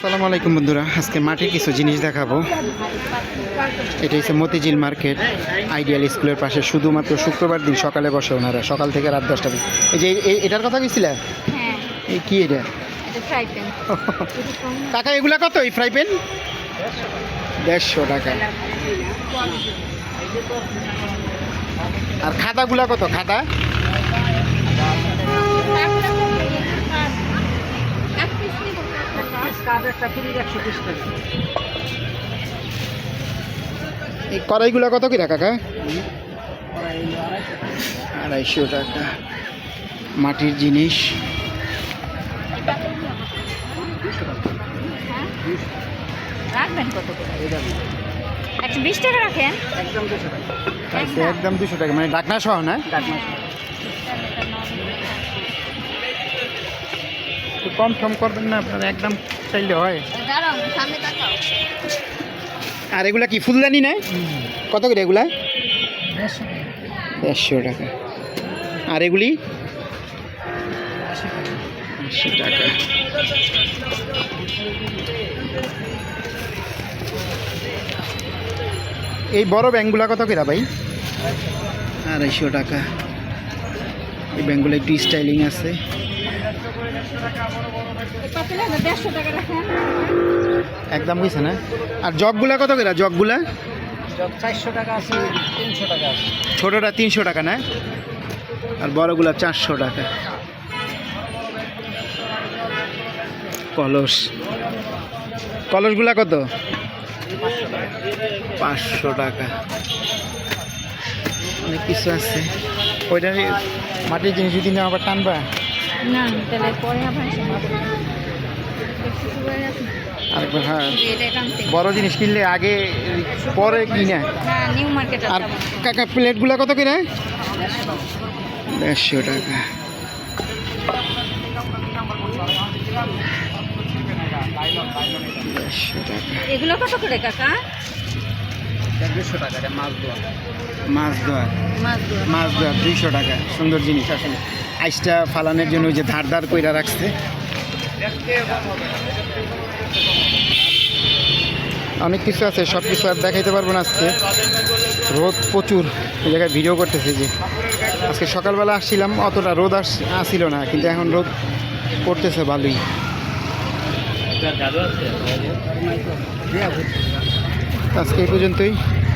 আসসালামু আলাইকুম বন্ধুরা, আজকে মাটির কিছু জিনিস দেখাবো। এটা হচ্ছে মতিঝিল মার্কেট, আইডিয়াল স্কুলের পাশে। শুধুমাত্র শুক্রবার দিন সকালে বসে ওনারা, সকাল থেকে রাত 10টা। এই যে এটার কথা কইছিলে, হ্যাঁ এই কি এটা? এটা ফ্রাই প্যান। টাকা এগুলা কত? এই ফ্রাই প্যান 150 টাকা। আর খাতাগুলা কত? খাতা এই কড়াইগুলা কত কি কাকা? 250 টাকা। মাটির জিনিস রাখবেন কত করে? 120 টাকা রাখেন। একদম 200 টাকা, মানে ঢাকনা সহ না? একটু কম সম করবেন না আপনারা? একদম চাইলে হয়। আর এগুলা কি ফুলদানি না? কত করে এগুলা? 150 টাকা। আর এগুলি 80 টাকা। এই বড় ব্যাংকগুলা কত করে ভাই? 250 টাকা। এই ব্যাংকগুলো একটু স্টাইলিং আছে। একদম বুঝছে না? আর জগগুলা কত করে? জগগুলা 400 টাকা আছে, 300 টাকা আছে। ছোটটা 300 টাকা না? আর বড়গুলা 400 টাকা। কলস, কলসগুলা কত? 500 টাকা। অনেক কিছু আছে। ওইটা মাটির জিনিস যদি না আবার টানবা না, তাহলে পরে আবার আরেকবার। হ্যাঁ, বড় জিনিস কিনলে আগে পরে কিনা। হ্যাঁ, নিউ মার্কেট। আর কাকা প্লেটগুলা কত করে? 150 টাকা। এগুলো কত করে কাকা? 200 টাকা। এটা মাছ দেওয়া। মাছ ধোয়া, মাছ ধোয়া 200 টাকা। সুন্দর জিনিস আসলে। আইসটা ফালানোর জন্য ওই যে ধার ধার কইরা রাখছে। অনেক কিছু আছে, সব কিছু আর দেখাইতে পারবো না আজকে। রোদ প্রচুর। এই জায়গায় ভিডিও করতেছে যে আজকে সকালবেলা আসছিলাম, অতটা রোদ আসছিল না, কিন্তু এখন রোদ পড়তেছে ভালোই। আজকে এই পর্যন্তই।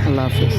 আল্লাহ হাফিজ।